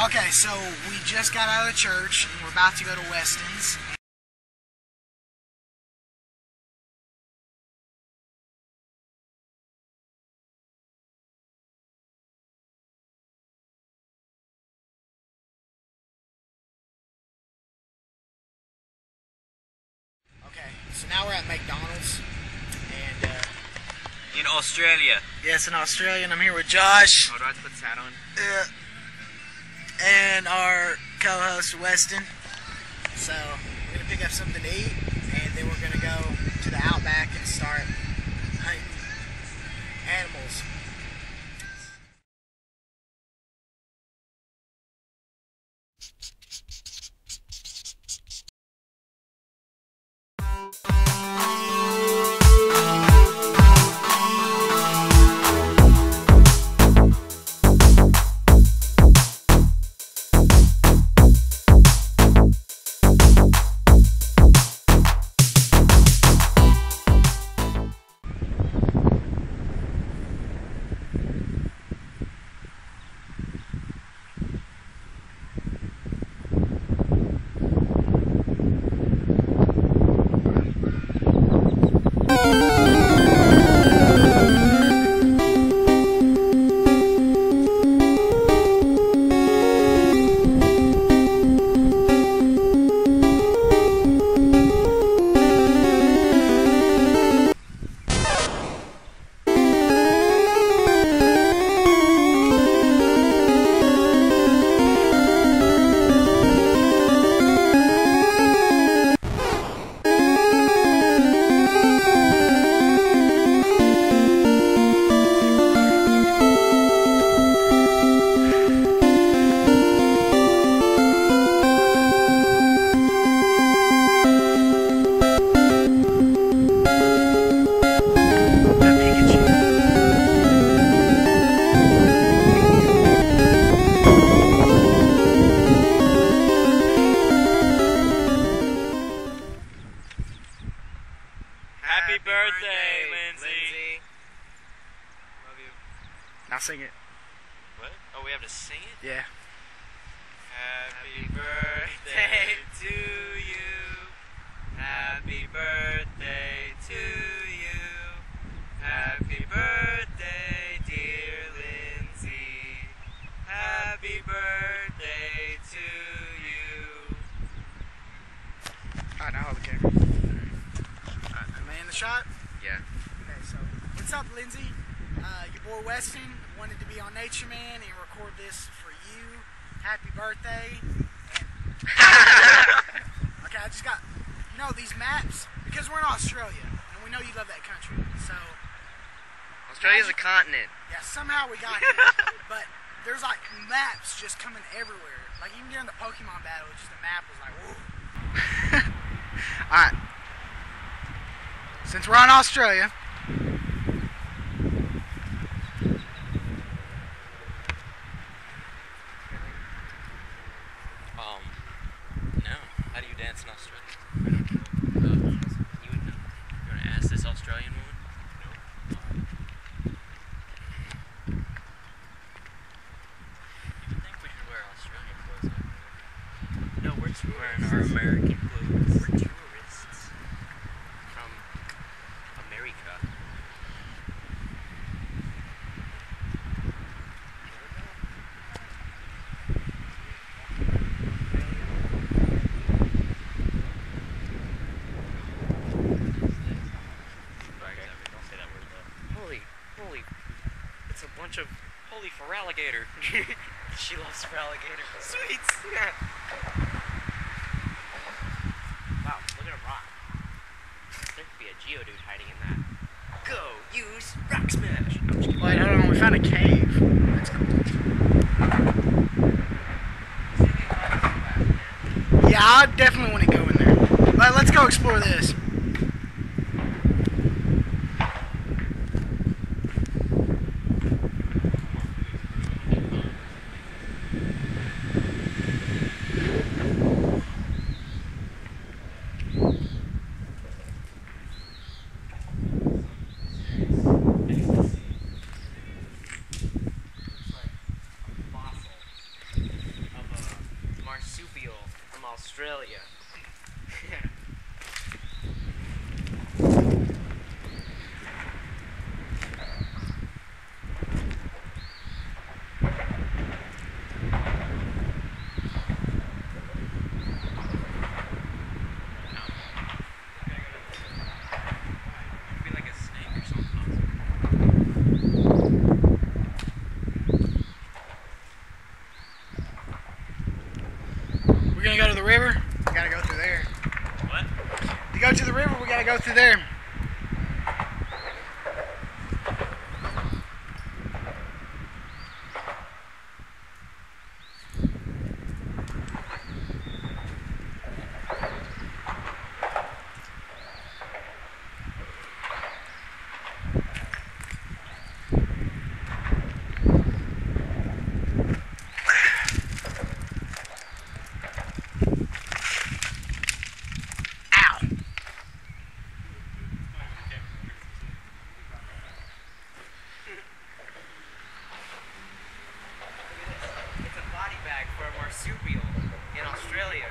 Okay, so we just got out of church and we're about to go to Westin's. Okay, so now we're at McDonald's and in Australia. Yes, in Australia, and I'm here with Josh. Oh, do I have to put this hat on? And our co-host Westin. So we're gonna pick up something to eat, and then we're gonna go to the Outback and start hunting animals. Happy birthday, Lindsey. Love you. Now sing it. What? Oh, we have to sing it? Yeah. Happy birthday to you. Happy birthday to you. Happy birthday, dear Lindsey. Happy birthday to you. Alright, now hold the camera. Am I in the shot? Yeah. Okay, so what's up, Lindsey? Your boy Westin wanted to be on Nature Man and record this for you. Happy birthday. And okay, I just got, these maps, because we're in Australia, and we know you love that country, so Australia's a continent. yeah, somehow we got here, but there's like maps just coming everywhere. Like even during the Pokemon battle, just the map was like, whoa. Alright. Since we're in Australia, No. How do you dance in Australia? You would know. You want to ask this Australian woman? No. You would think we should wear Australian clothes over here. No, we're wearing our American clothes. We're tourists from America. It's a bunch of holy for alligator. She loves for alligator. Sweet. Wow, look at a rock. There could be a Geodude hiding in that. Go use rock smash. No, I'm just kidding. wait, hold on, we found a cave. That's cool. Yeah, I definitely want to go in there. But let's go explore this. Australia. We're gonna go to the river. We gotta go through there. What? To go to the river, we gotta go through there. For a marsupial in Australia.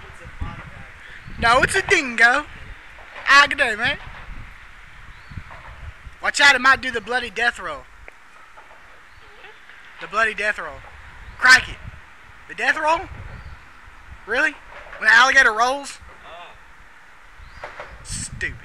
It's a body bag. No, it's a dingo. How good day, man? Watch out, it might do the bloody death roll. The bloody death roll. Crikey. The death roll? Really? When an alligator rolls? Oh. Stupid.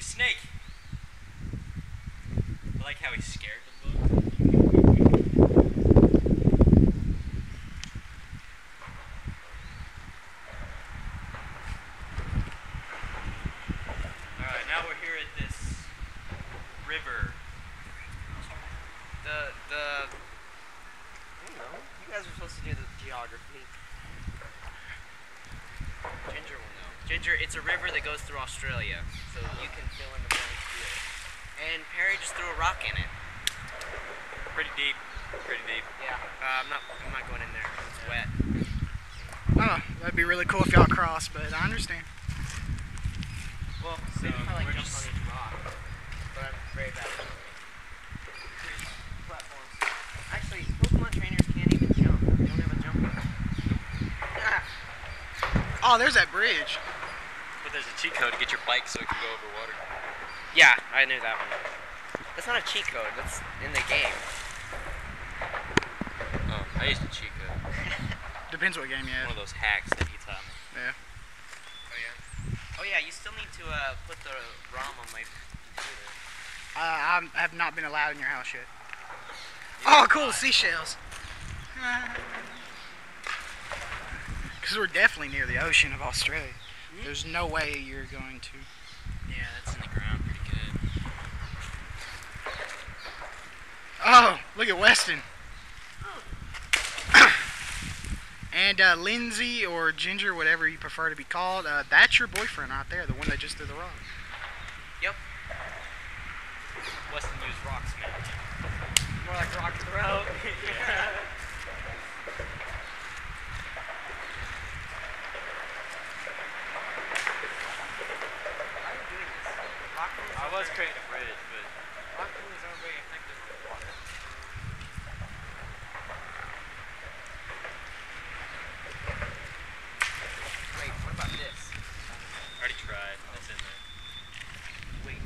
Snake! I like how he's scared to look. Alright, now we're here at this river. I don't know. You guys are supposed to do the geography. Ginger will know. Ginger, it's a river that goes through Australia, so you can fill in the blanks here. And Perry just threw a rock in it. Pretty deep. Pretty deep. Yeah. I'm not going in there. It's wet. Oh, that'd be really cool if y'all cross, but I understand. Well, so maybe if I like jump on each rock, but I'm very bad at jumping. Platforms. Actually, Pokemon trainers can't even jump. They don't have a jump button. Oh, there's that bridge. But there's a cheat code to get your bike so it can go over water. Yeah, I knew that one. That's not a cheat code. That's in the game. Oh, I used a cheat code. Depends what game you have. One of those hacks that you taught me. Yeah. Oh yeah. Oh yeah. You still need to put the ROM on my computer. I have not been allowed in your house yet. Oh, cool, seashells. Because we're definitely near the ocean of Australia. There's no way you're going to. Yeah, that's in the ground pretty good. Oh, look at Westin. And Lindsey or Ginger, whatever you prefer to be called, that's your boyfriend right there, the one that just threw the rock. Yep. Westin used rock smash. More like rock throw. I was creating a bridge, but rock throws aren't very effective on water. Wait, what about this? I already tried. That's in there. Wait.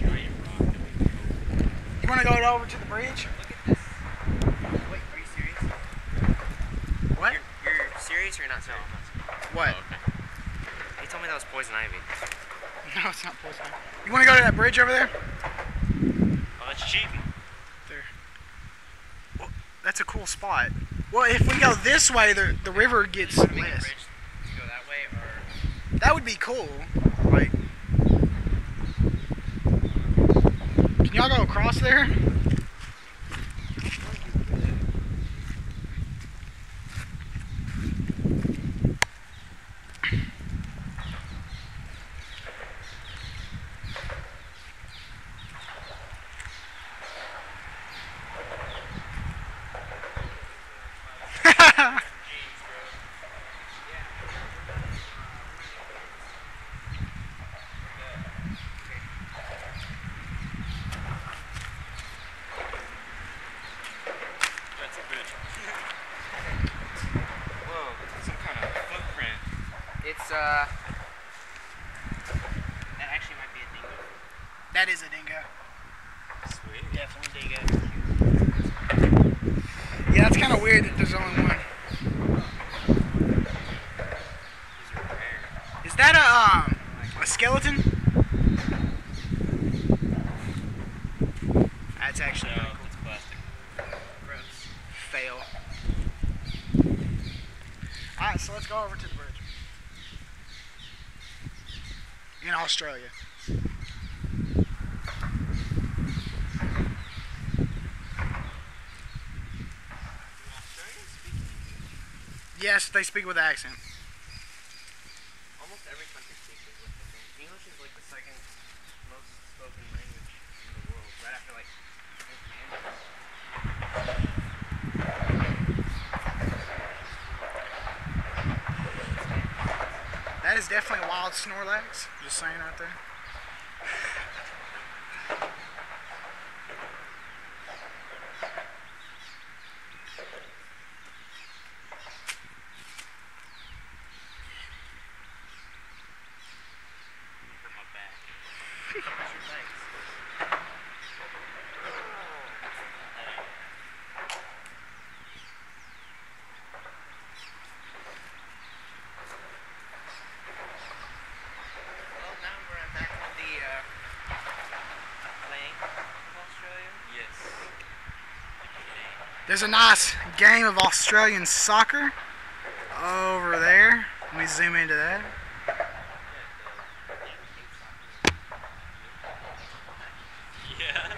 Giant rock that we can go. You want to go over to the bridge? Look at this. Wait, are you serious? What? You're serious or you're not serious? What? Oh, okay. He told me that was poison ivy. No, it's not poison. You want to go to that bridge over there? Oh, that's cheating. There. Well, that's a cool spot. Well, if we go this way, the river gets less. To go that That would be cool. Like, can y'all go across there? That actually might be a dingo. That is a dingo. Sweet. Definitely dingo. Yeah, that's kind of weird that there's only one. Is that a skeleton? That's actually no, it's plastic. Gross. Fail. Alright, so let's go over to the bridge. In Australia. Yes, they speak with accent. Almost every country speaks English. English is like the second most spoken language in the world, right after like Mandarin. That is definitely a wild Snorlax. Just saying right there. There's a nice game of Australian soccer over there. Let me zoom into that. Yeah.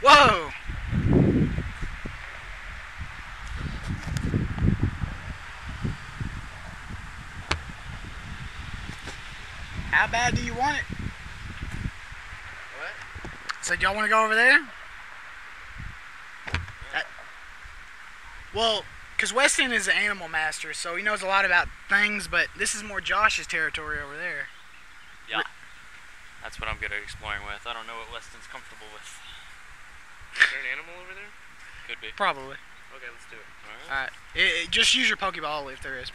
Whoa! How bad do you want it? What? So y'all want to go over there? Well, because Westin is an animal master, so he knows a lot about things, but this is more Josh's territory over there. Yeah. That's what I'm good at exploring with. I don't know what Weston's comfortable with. Is there an animal over there? Could be. Probably. Okay, let's do it. Alright. Just use your Pokeball if there is.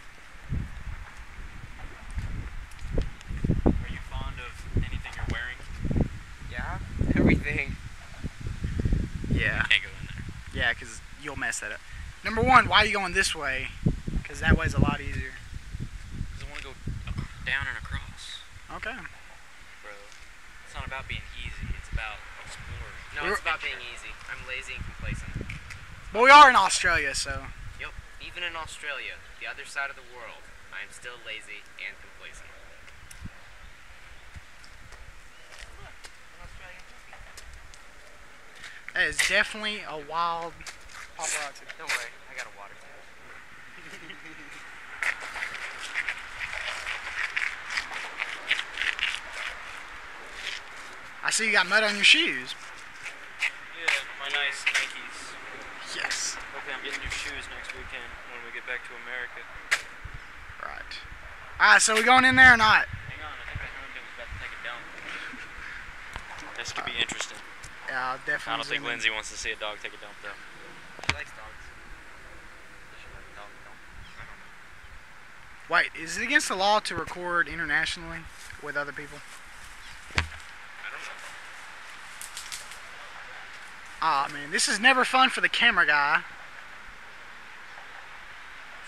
Are you fond of anything you're wearing? Yeah? Everything. Yeah. Can't go in there. Yeah, because you'll mess that up. Number one, why are you going this way? Because that way's a lot easier. Because I want to go down and across. Okay. Bro, it's not about being easy. It's about exploring. No, it's about being easy. I'm lazy and complacent. But we are in Australia, so. Yep. Even in Australia, the other side of the world, I am still lazy and complacent. Look, an Australian puppy. That is definitely a wild paparazzi. Don't worry, I got a water tank. I see you got mud on your shoes. Yeah, my nice Nikes. Yes. Hopefully I'm getting new shoes next weekend when we get back to America. Right. Alright, so we going in there or not? Hang on, I think I heard him about to take a dump. This could be interesting. Yeah, I'll definitely. I don't think zoom in. Lindsey wants to see a dog take a dump though. She likes dogs. Does she like dogs? I don't know. Wait, is it against the law to record internationally with other people? I don't know. Aw, man, this is never fun for the camera guy. I'm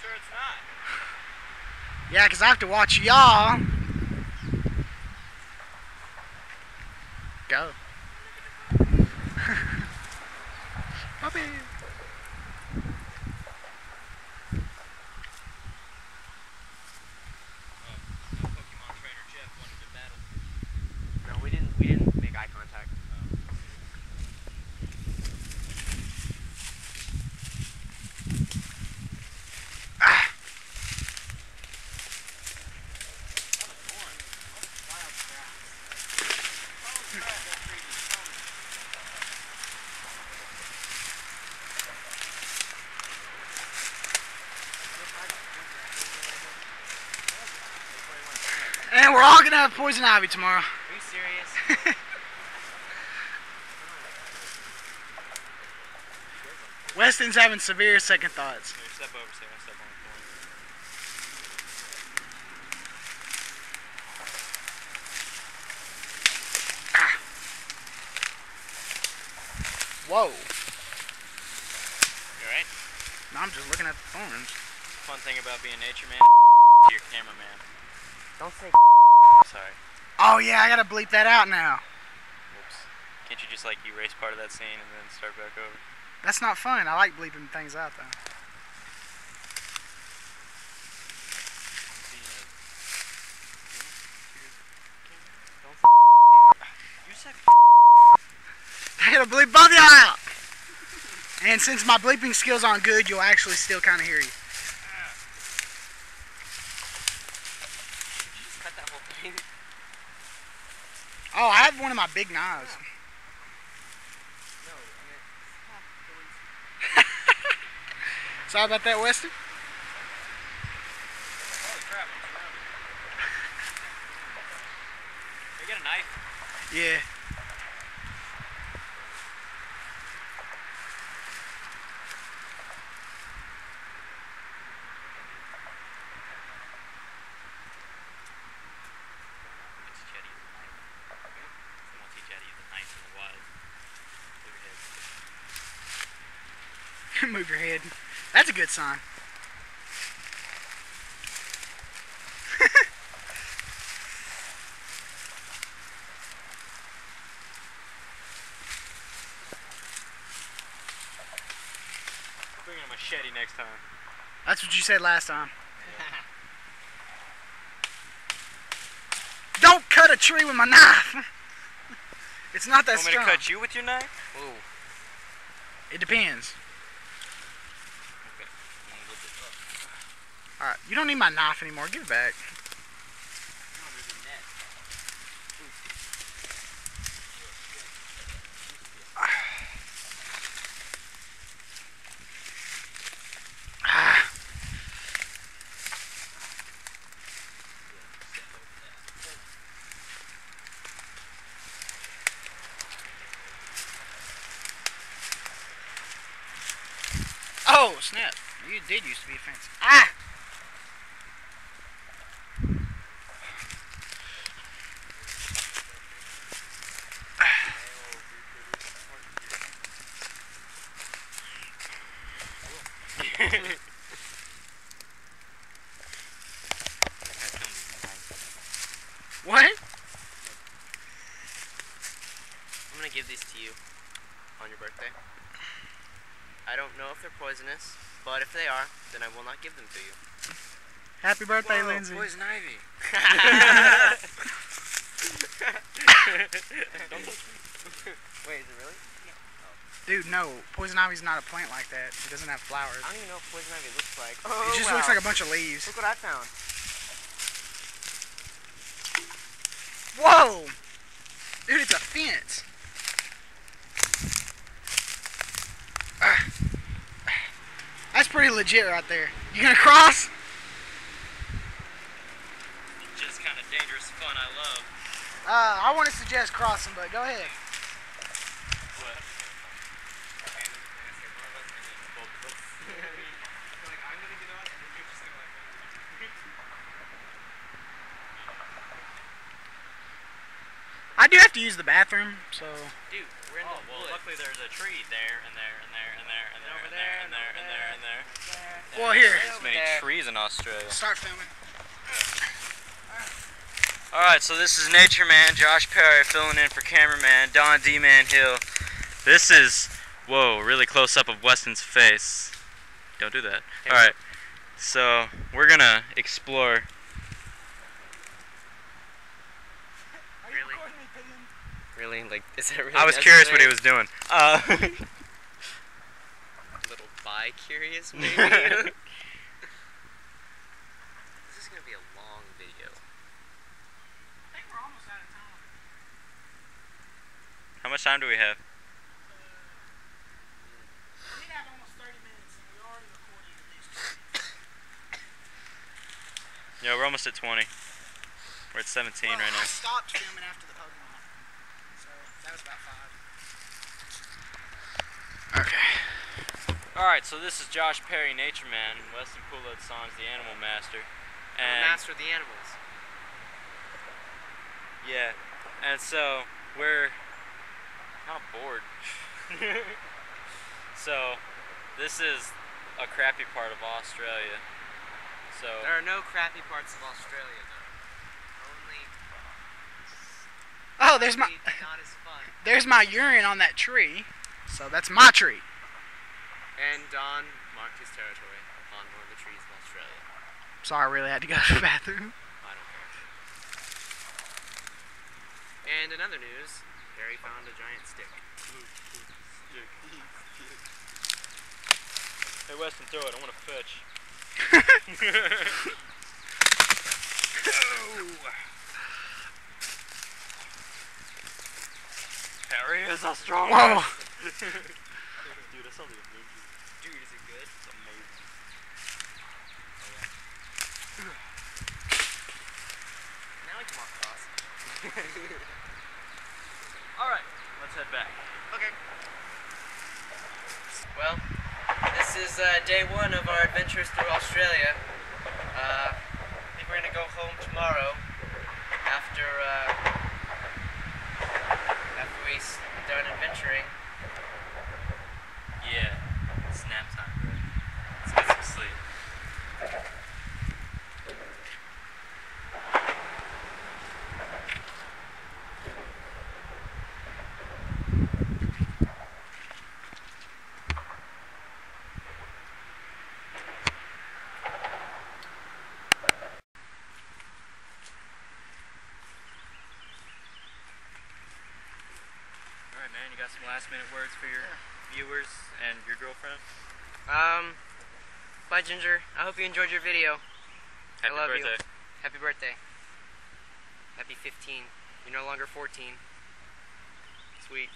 sure it's not. Yeah, 'cause I have to watch y'all. Go. Puppy. Pokemon trainer Jeff wanted to battle. No, we didn't make eye contact. And we're all gonna have poison ivy tomorrow. Are you serious? Weston's having severe second thoughts. Here, step over so I don't step on the Whoa. You alright? No, I'm just looking at the thorns. Fun thing about being nature man, to your cameraman. Don't say. Sorry. Oh yeah, I gotta bleep that out now. Whoops. Can't you just like erase part of that scene and then start back over? That's not fun. I like bleeping things out though. You said. I gotta bleep both of y'all out. And since my bleeping skills aren't good, you'll actually still kind of hear you. Did you just cut that whole thing? Oh, I have one of my big knives. No, Sorry about that, Weston. Holy crap, I'm surrounded. Can I get a knife? Yeah. Move your head. That's a good sign. Bring a machete next time. That's what you said last time. Don't cut a tree with my knife. It's not that Want me strong. to cut you with your knife? Ooh. It depends. Okay. Alright, you don't need my knife anymore. Give it back. Oh, snap. You did used to be fancy. Ah! What? I'm gonna give these to you on your birthday. I don't know if they're poisonous, but if they are, then I will not give them to you. Happy birthday, Whoa, Lindsey. poison ivy. Wait, is it really? Dude, no. Poison ivy's not a plant like that. It doesn't have flowers. I don't even know what poison ivy looks like. It just looks like a bunch of leaves. Look what I found. Whoa! Dude, it's a fence. That's pretty legit right there. You gonna cross? Just kind of dangerous fun I love. I want to suggest crossing, but go ahead. What? I do have to use the bathroom, so. Dude, we're in the woods. Luckily there's a tree there and there and there and there and there and there and there and there and there. Well, here. There's many trees in Australia. Start filming. Alright, so this is Nature Man, Josh Perry, filling in for cameraman, Don D-Man Hill. This is, whoa, really close up of Westin's face. Don't do that. Alright, so we're gonna explore. Really? Really? Like, is that really I was curious what he was doing. A little bi-curious, maybe? This is gonna be a long video. I think we're almost out of time. How much time do we have? We have almost 30 minutes, and we already recorded at least 20. Yeah, we're almost at 20. We're at 17 right now. I stopped filming after the Pokemon, so that was about 5. Okay. Alright, so this is Josh Perry, Nature Man, Westin Pooladsanj, the Animal Master. I'm the master of the animals. Yeah, and so we're kind of bored. So this is a crappy part of Australia. So There are no crappy parts of Australia, though. Only Oh, there's my not as fun. there's my urine on that tree, so that's my tree. And Don marked his territory on one of the trees of Australia. Sorry, I really had to go to the bathroom. I don't care. And in other news, Harry found a giant stick. hey Westin, throw it. I want to pitch. Harry is a strong Whoa. man. Dude, I saw the Avengers. Dude, is it good? It's amazing. Now we can walk across. Alright, let's head back. Okay. Well, this is day one of our adventures through Australia. I think we're gonna go home tomorrow after we're done adventuring. Yeah, it's nap time, bro. Let's get some sleep. Alright, man, you got some last minute words for your viewers and your girlfriend? Bye, Ginger. I hope you enjoyed your video. Happy I love birthday. you. Happy birthday. Happy 15. You're no longer 14. Sweet.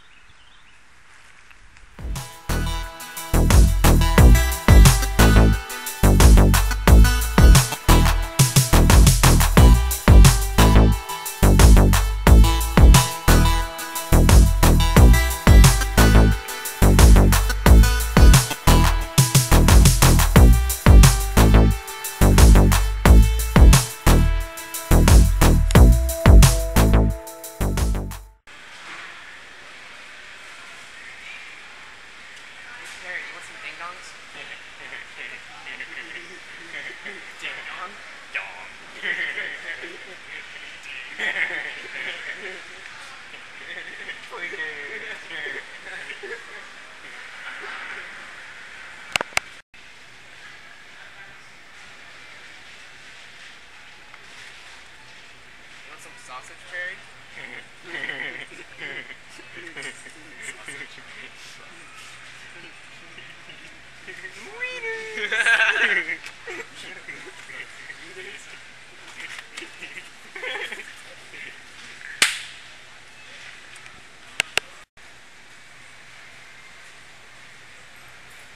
Harry, you want some ding-dongs? Ding-dong? Dong. You want some sausage, Perry?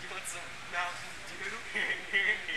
You want some Mountain Dew?